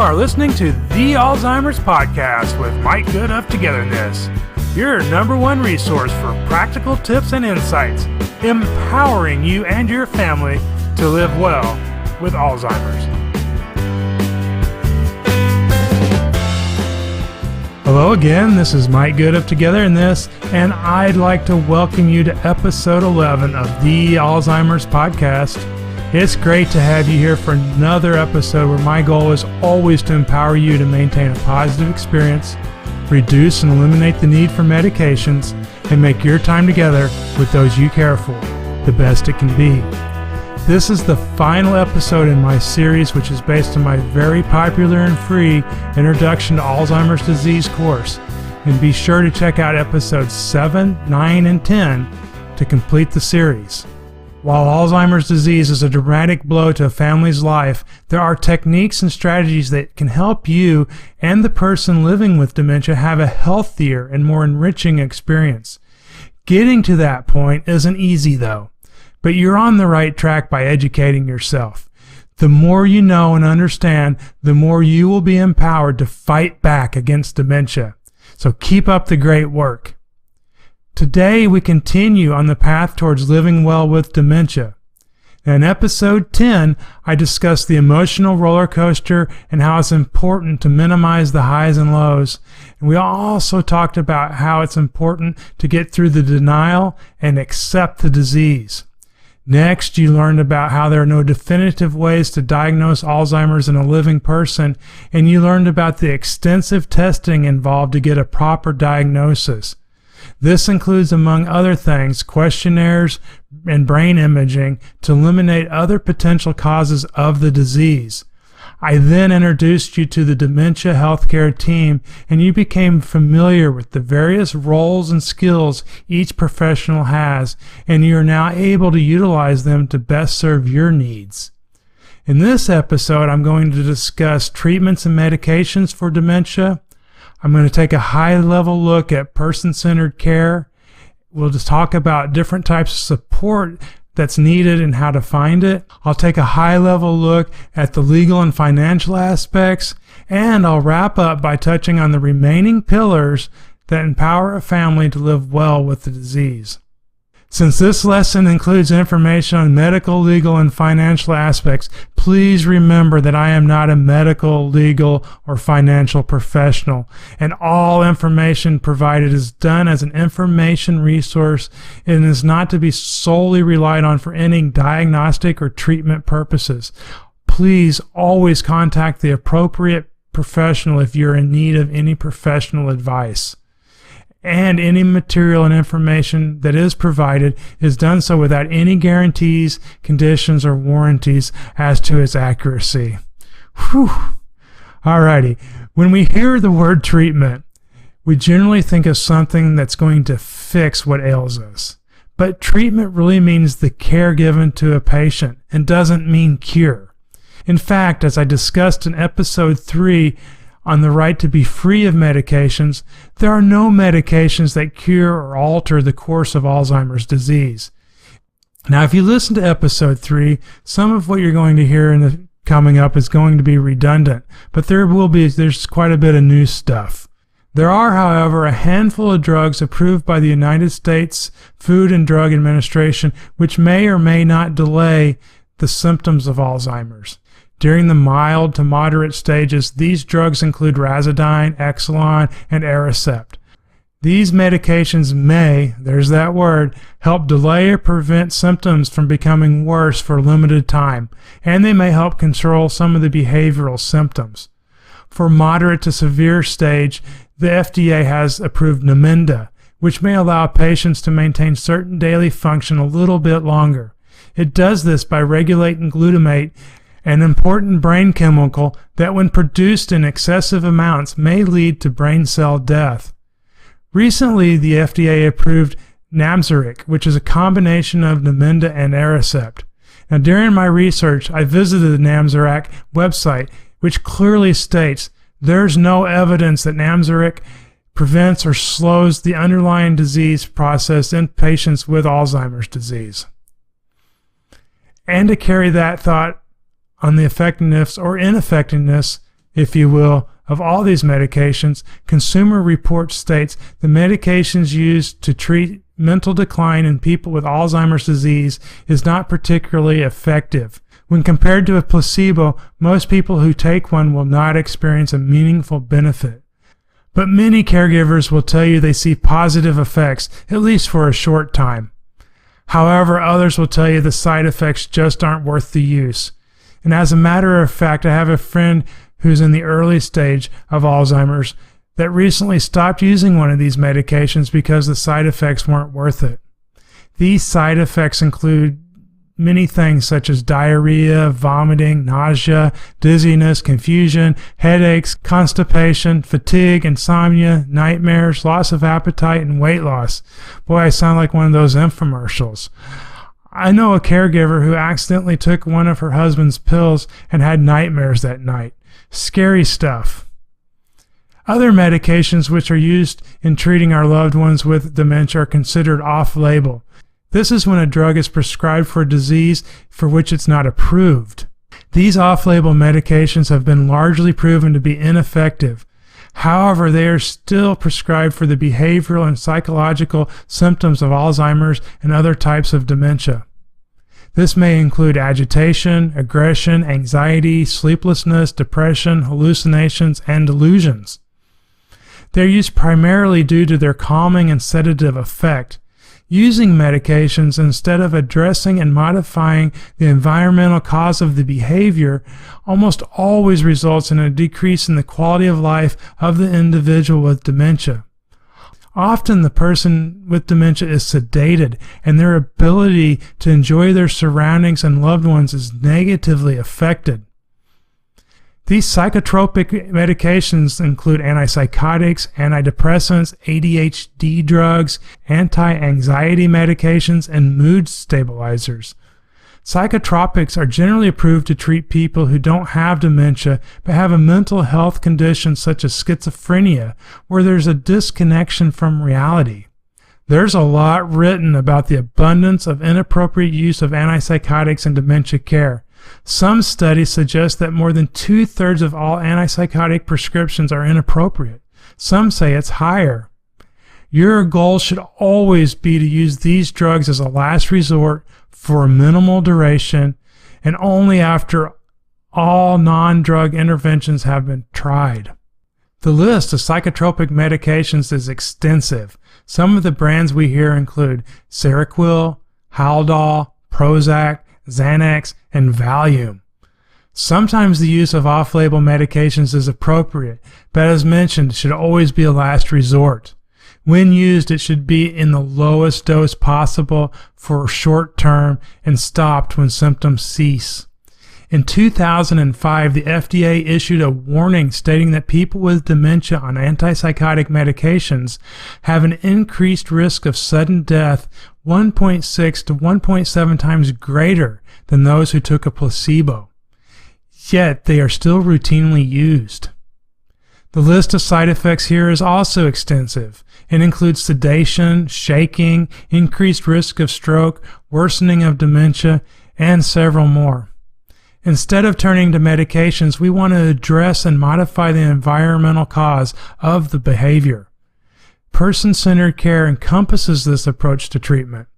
are listening to the Alzheimer's Podcast with Mike Good of Togetherness, your number one resource for practical tips and insights, empowering you and your family to live well with Alzheimer's. Hello again, this is Mike Good of Togetherness, and I'd like to welcome you to episode 11 of the Alzheimer's Podcast. It's great to have you here for another episode where my goal is always to empower you to maintain a positive experience, reduce and eliminate the need for medications, and make your time together with those you care for the best it can be. This is the final episode in my series, which is based on my very popular and free Introduction to Alzheimer's Disease course. And be sure to check out episodes 7, 9, and 10 to complete the series. While Alzheimer's disease is a dramatic blow to a family's life, there are techniques and strategies that can help you and the person living with dementia have a healthier and more enriching experience. Getting to that point isn't easy though, but you're on the right track by educating yourself. The more you know and understand, the more you will be empowered to fight back against dementia. So keep up the great work. Today, we continue on the path towards living well with dementia. In episode 10, I discussed the emotional roller coaster and how it's important to minimize the highs and lows. And we also talked about how it's important to get through the denial and accept the disease. Next, you learned about how there are no definitive ways to diagnose Alzheimer's in a living person, and you learned about the extensive testing involved to get a proper diagnosis. This includes, among other things, questionnaires and brain imaging to eliminate other potential causes of the disease. I then introduced you to the dementia healthcare team, and you became familiar with the various roles and skills each professional has, and you are now able to utilize them to best serve your needs. In this episode, I'm going to discuss treatments and medications for dementia. I'm going to take a high-level look at person-centered care. We'll just talk about different types of support that's needed and how to find it. I'll take a high-level look at the legal and financial aspects, and I'll wrap up by touching on the remaining pillars that empower a family to live well with the disease. Since this lesson includes information on medical, legal, and financial aspects, please remember that I am not a medical, legal, or financial professional, and all information provided is done as an information resource and is not to be solely relied on for any diagnostic or treatment purposes. Please always contact the appropriate professional if you're in need of any professional advice. And any material and information that is provided is done so without any guarantees, conditions, or warranties as to its accuracy. Whew. Alrighty. When we hear the word treatment, we generally think of something that's going to fix what ails us. But treatment really means the care given to a patient and doesn't mean cure. In fact, as I discussed in episode 3, on the right to be free of medications, there are no medications that cure or alter the course of Alzheimer's disease. Now, if you listen to episode 3, some of what you're going to hear in the coming up is going to be redundant, but there's quite a bit of new stuff. There are, however, a handful of drugs approved by the United States Food and Drug Administration which may or may not delay the symptoms of Alzheimer's. During the mild to moderate stages, these drugs include Razidine, Exelon, and Aricept. These medications may, there's that word, help delay or prevent symptoms from becoming worse for a limited time, and they may help control some of the behavioral symptoms. For moderate to severe stage, the FDA has approved Namenda, which may allow patients to maintain certain daily function a little bit longer. It does this by regulating glutamate, an important brain chemical that when produced in excessive amounts may lead to brain cell death. Recently, the FDA approved Namzaric, which is a combination of Namenda and Aricept. Now, during my research, I visited the Namzaric website, which clearly states there's no evidence that Namzaric prevents or slows the underlying disease process in patients with Alzheimer's disease. And to carry that thought on the effectiveness or ineffectiveness if you will, of all these medications, Consumer Reports states the medications used to treat mental decline in people with Alzheimer's disease is not particularly effective. When compared to a placebo, most people who take one will not experience a meaningful benefit. But many caregivers will tell you they see positive effects, at least for a short time. However, others will tell you the side effects just aren't worth the use. And as a matter of fact, I have a friend who's in the early stage of Alzheimer's that recently stopped using one of these medications because the side effects weren't worth it. These side effects include many things such as diarrhea, vomiting, nausea, dizziness, confusion, headaches, constipation, fatigue, insomnia, nightmares, loss of appetite, and weight loss. Boy, I sound like one of those infomercials. I know a caregiver who accidentally took one of her husband's pills and had nightmares that night. Scary stuff. Other medications which are used in treating our loved ones with dementia are considered off-label. This is when a drug is prescribed for a disease for which it's not approved. These off-label medications have been largely proven to be ineffective. However, they are still prescribed for the behavioral and psychological symptoms of Alzheimer's and other types of dementia. This may include agitation, aggression, anxiety, sleeplessness, depression, hallucinations, and delusions. They're used primarily due to their calming and sedative effect. Using medications instead of addressing and modifying the environmental cause of the behavior almost always results in a decrease in the quality of life of the individual with dementia. Often the person with dementia is sedated, and their ability to enjoy their surroundings and loved ones is negatively affected. These psychotropic medications include antipsychotics, antidepressants, ADHD drugs, anti-anxiety medications, and mood stabilizers. Psychotropics are generally approved to treat people who don't have dementia but have a mental health condition such as schizophrenia, where there's a disconnection from reality. There's a lot written about the abundance of inappropriate use of antipsychotics in dementia care. Some studies suggest that more than 2/3 of all antipsychotic prescriptions are inappropriate. Some say it's higher. Your goal should always be to use these drugs as a last resort for a minimal duration and only after all non-drug interventions have been tried. The list of psychotropic medications is extensive. Some of the brands we hear include Seroquel, Haldol, Prozac, Xanax, and Valium. Sometimes the use of off-label medications is appropriate, but as mentioned, it should always be a last resort. When used, it should be in the lowest dose possible for short term and stopped when symptoms cease. In 2005, the FDA issued a warning stating that people with dementia on antipsychotic medications have an increased risk of sudden death 1.6 to 1.7 times greater than those who took a placebo. Yet they are still routinely used. The list of side effects here is also extensive. It includes sedation, shaking, increased risk of stroke, worsening of dementia, and several more. Instead of turning to medications, we want to address and modify the environmental cause of the behavior. Person-centered care encompasses this approach to treatment.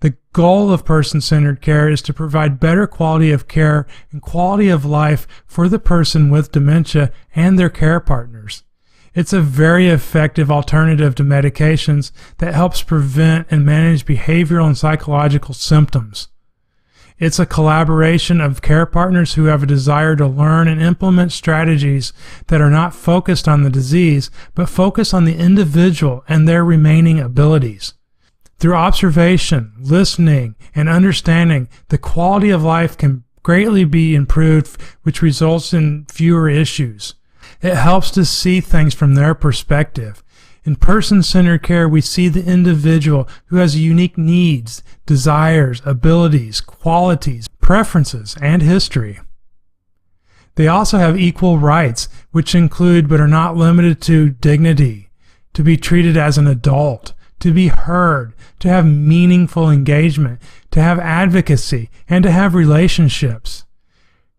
The goal of person-centered care is to provide better quality of care and quality of life for the person with dementia and their care partners. It's a very effective alternative to medications that helps prevent and manage behavioral and psychological symptoms. It's a collaboration of care partners who have a desire to learn and implement strategies that are not focused on the disease, but focus on the individual and their remaining abilities. Through observation, listening, and understanding, the quality of life can greatly be improved, which results in fewer issues. It helps to see things from their perspective. In person-centered care, we see the individual who has unique needs, desires, abilities, qualities, preferences, and history. They also have equal rights, which include but are not limited to dignity, to be treated as an adult, to be heard, to have meaningful engagement, to have advocacy, and to have relationships.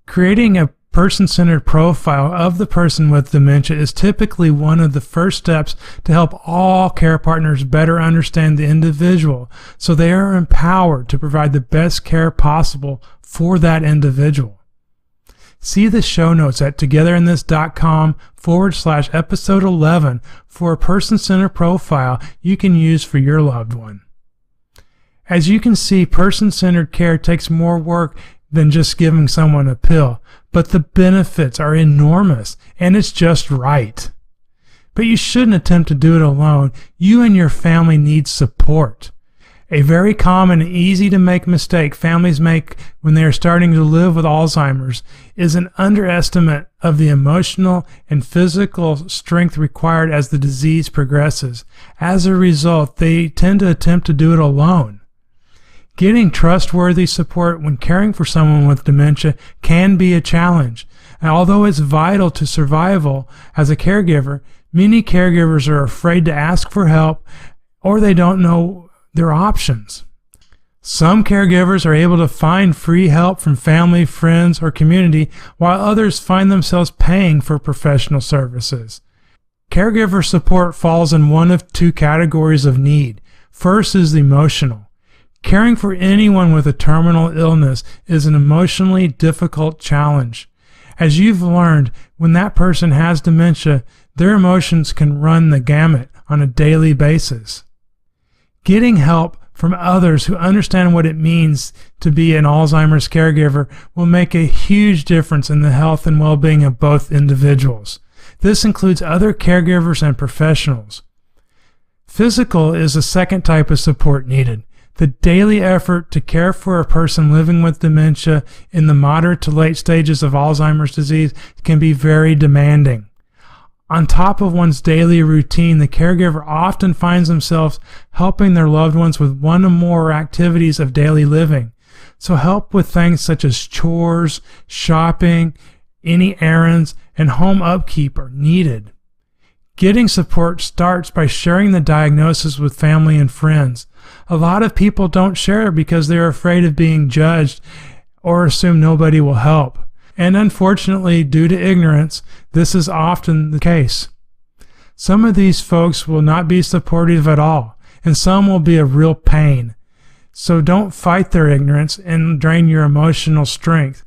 Creating a person-centered profile of the person with dementia is typically one of the first steps to help all care partners better understand the individual, so they are empowered to provide the best care possible for that individual. See the show notes at togetherinthis.com/episode 11 for a person-centered profile you can use for your loved one. As you can see, person-centered care takes more work than just giving someone a pill, but the benefits are enormous, and it's just right. But you shouldn't attempt to do it alone. You and your family need support. A very common and easy to make mistake families make when they are starting to live with Alzheimer's is an underestimate of the emotional and physical strength required as the disease progresses. As a result, they tend to attempt to do it alone. Getting trustworthy support when caring for someone with dementia can be a challenge. And although it's vital to survival as a caregiver, many caregivers are afraid to ask for help or they don't know their options. Some caregivers are able to find free help from family, friends, or community, while others find themselves paying for professional services. Caregiver support falls in one of two categories of need. First is emotional. Caring for anyone with a terminal illness is an emotionally difficult challenge. As you've learned, when that person has dementia, their emotions can run the gamut on a daily basis. Getting help from others who understand what it means to be an Alzheimer's caregiver will make a huge difference in the health and well-being of both individuals. This includes other caregivers and professionals. Physical is the second type of support needed. The daily effort to care for a person living with dementia in the moderate to late stages of Alzheimer's disease can be very demanding. On top of one's daily routine, the caregiver often finds themselves helping their loved ones with one or more activities of daily living. So help with things such as chores, shopping, any errands, and home upkeep are needed. Getting support starts by sharing the diagnosis with family and friends. A lot of people don't share because they're afraid of being judged or assume nobody will help. And unfortunately, due to ignorance, this is often the case. Some of these folks will not be supportive at all, and some will be a real pain. So don't fight their ignorance and drain your emotional strength.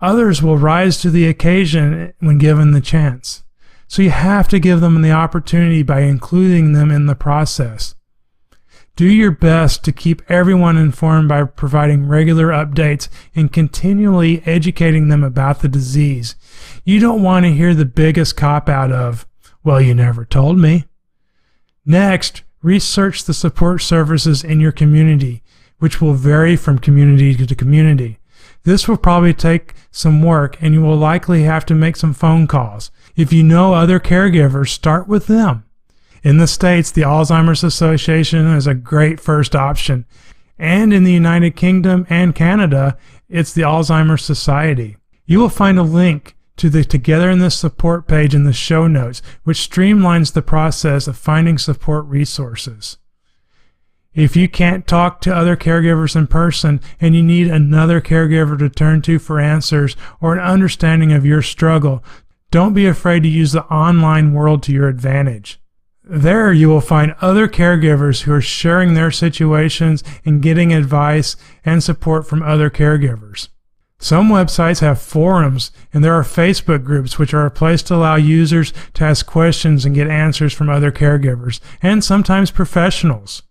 Others will rise to the occasion when given the chance. So you have to give them the opportunity by including them in the process. Do your best to keep everyone informed by providing regular updates and continually educating them about the disease. You don't want to hear the biggest cop-out of, "Well, you never told me." Next, research the support services in your community, which will vary from community to community. This will probably take some work, and you will likely have to make some phone calls. If you know other caregivers, start with them. In the States, the Alzheimer's Association is a great first option. And in the United Kingdom and Canada, it's the Alzheimer's Society. You will find a link to the Together in This support page in the show notes, which streamlines the process of finding support resources. If you can't talk to other caregivers in person and you need another caregiver to turn to for answers or an understanding of your struggle, don't be afraid to use the online world to your advantage. There you will find other caregivers who are sharing their situations and getting advice and support from other caregivers. Some websites have forums, and there are Facebook groups which are a place to allow users to ask questions and get answers from other caregivers, and sometimes professionals.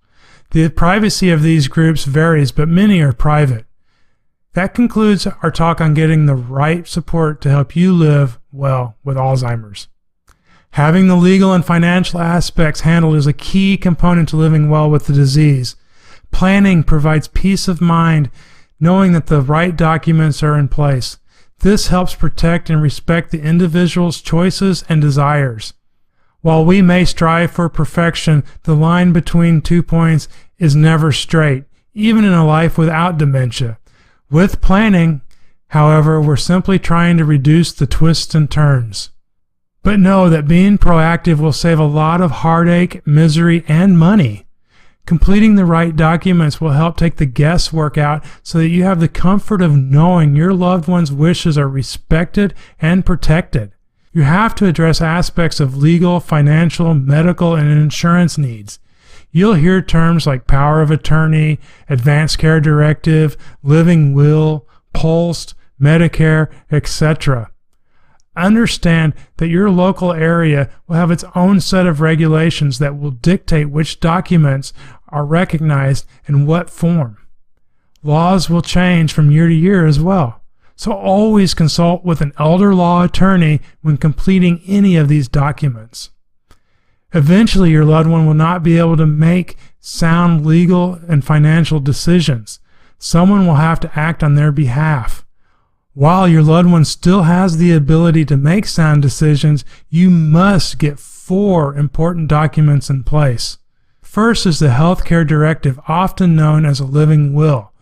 The privacy of these groups varies, but many are private. That concludes our talk on getting the right support to help you live well with Alzheimer's. Having the legal and financial aspects handled is a key component to living well with the disease. Planning provides peace of mind, knowing that the right documents are in place. This helps protect and respect the individual's choices and desires. While we may strive for perfection, the line between 2 points is never straight, even in a life without dementia. With planning, however, we're simply trying to reduce the twists and turns. But know that being proactive will save a lot of heartache, misery, and money. Completing the right documents will help take the guesswork out so that you have the comfort of knowing your loved one's wishes are respected and protected. You have to address aspects of legal, financial, medical, and insurance needs. You'll hear terms like power of attorney, advanced care directive, living will, pulsed, Medicare, etc. Understand that your local area will have its own set of regulations that will dictate which documents are recognized in what form. Laws will change from year to year as well, so always consult with an elder law attorney when completing any of these documents. Eventually, your loved one will not be able to make sound legal and financial decisions. Someone will have to act on their behalf. While your loved one still has the ability to make sound decisions, you must get 4 important documents in place. First is the healthcare directive, often known as a living will.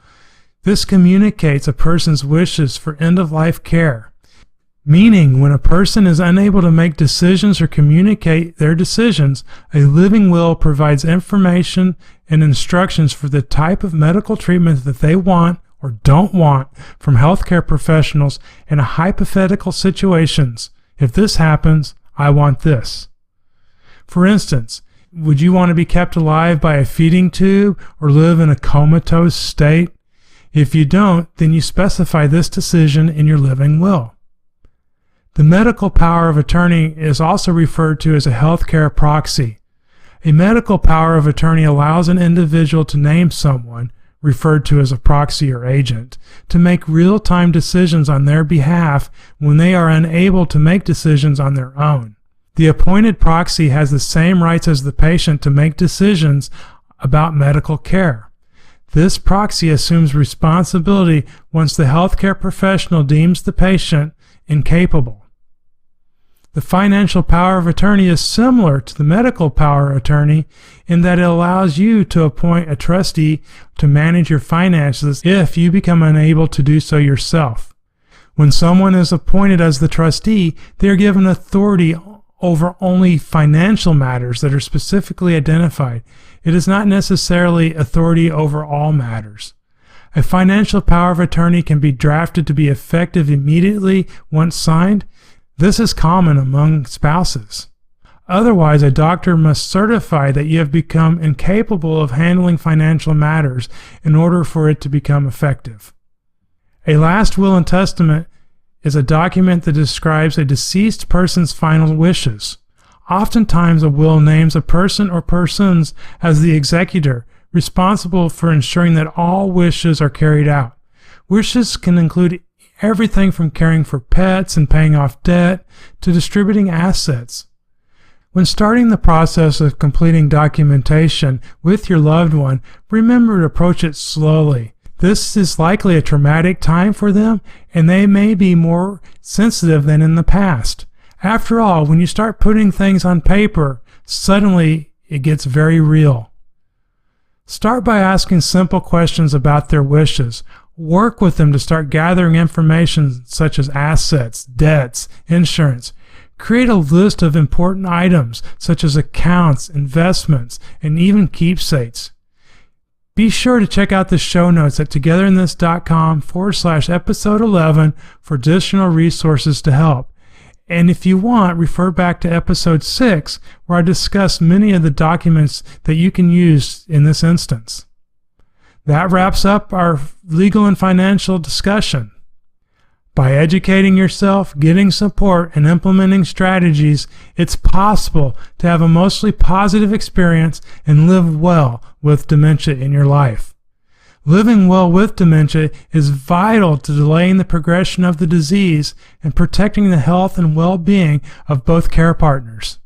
This communicates a person's wishes for end-of-life care, meaning when a person is unable to make decisions or communicate their decisions, a living will provides information and instructions for the type of medical treatment that they want or don't want from healthcare professionals in hypothetical situations. If this happens, I want this. For instance, would you want to be kept alive by a feeding tube or live in a comatose state? If you don't, then you specify this decision in your living will. The medical power of attorney is also referred to as a healthcare proxy. A medical power of attorney allows an individual to name someone, referred to as a proxy or agent, to make real-time decisions on their behalf when they are unable to make decisions on their own. The appointed proxy has the same rights as the patient to make decisions about medical care. This proxy assumes responsibility once the healthcare professional deems the patient incapable. The financial power of attorney is similar to the medical power of attorney in that it allows you to appoint a trustee to manage your finances if you become unable to do so yourself. When someone is appointed as the trustee, they are given authority over only financial matters that are specifically identified. It is not necessarily authority over all matters. A financial power of attorney can be drafted to be effective immediately once signed. This is common among spouses. Otherwise, a doctor must certify that you have become incapable of handling financial matters in order for it to become effective. A last will and testament is a document that describes a deceased person's final wishes. Oftentimes, a will names a person or persons as the executor, responsible for ensuring that all wishes are carried out. Wishes can include everything from caring for pets and paying off debt to distributing assets. When starting the process of completing documentation with your loved one, remember to approach it slowly. This is likely a traumatic time for them, and they may be more sensitive than in the past. After all, when you start putting things on paper, suddenly it gets very real. Start by asking simple questions about their wishes. Work with them to start gathering information such as assets, debts, insurance. Create a list of important items such as accounts, investments, and even keepsakes. Be sure to check out the show notes at togetherinthis.com/episode 11 for additional resources to help. And if you want, refer back to episode 6 where I discuss many of the documents that you can use in this instance. That wraps up our legal and financial discussion. By educating yourself, getting support, and implementing strategies, it's possible to have a mostly positive experience and live well with dementia in your life. Living well with dementia is vital to delaying the progression of the disease and protecting the health and well-being of both care partners.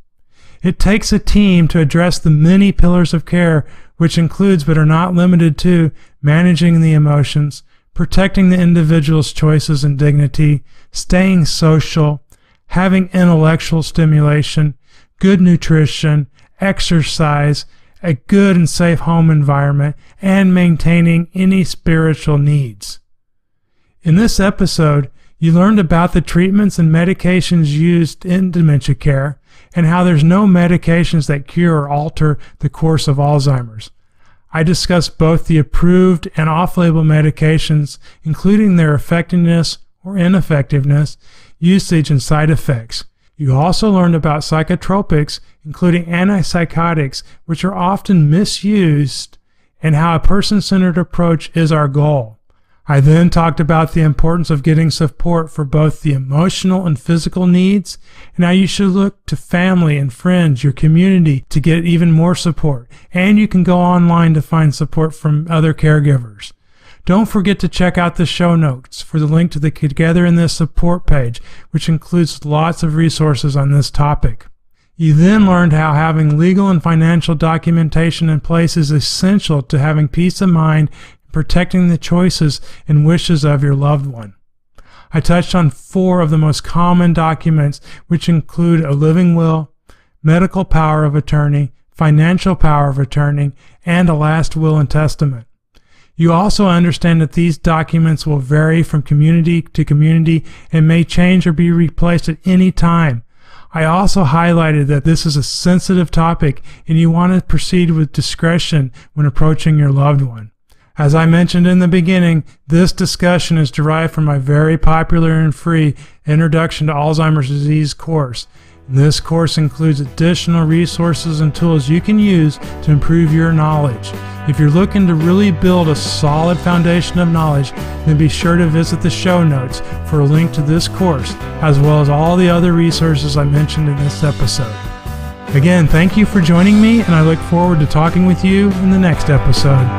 It takes a team to address the many pillars of care, which includes but are not limited to managing the emotions, protecting the individual's choices and dignity, staying social, having intellectual stimulation, good nutrition, exercise, a good and safe home environment, and maintaining any spiritual needs. In this episode, you learned about the treatments and medications used in dementia care and how there's no medications that cure or alter the course of Alzheimer's. I discuss both the approved and off-label medications, including their effectiveness or ineffectiveness, usage, and side effects. You also learned about psychotropics, including antipsychotics, which are often misused, and how a person-centered approach is our goal. I then talked about the importance of getting support for both the emotional and physical needs, and how you should look to family and friends, your community, to get even more support. And you can go online to find support from other caregivers. Don't forget to check out the show notes for the link to the Together in This support page, which includes lots of resources on this topic. You then learned how having legal and financial documentation in place is essential to having peace of mind, protecting the choices and wishes of your loved one. I touched on 4 of the most common documents, which include a living will, medical power of attorney, financial power of attorney, and a last will and testament. You also understand that these documents will vary from community to community and may change or be replaced at any time. I also highlighted that this is a sensitive topic and you want to proceed with discretion when approaching your loved one. As I mentioned in the beginning, this discussion is derived from my very popular and free Introduction to Alzheimer's Disease course. And this course includes additional resources and tools you can use to improve your knowledge. If you're looking to really build a solid foundation of knowledge, then be sure to visit the show notes for a link to this course, as well as all the other resources I mentioned in this episode. Again, thank you for joining me, and I look forward to talking with you in the next episode.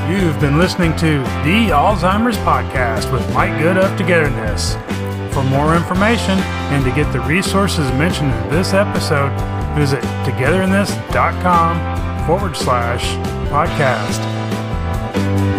You've been listening to the Alzheimer's Podcast with Mike Good of Togetherness. For more information and to get the resources mentioned in this episode, visit togetherinthis.com/podcast.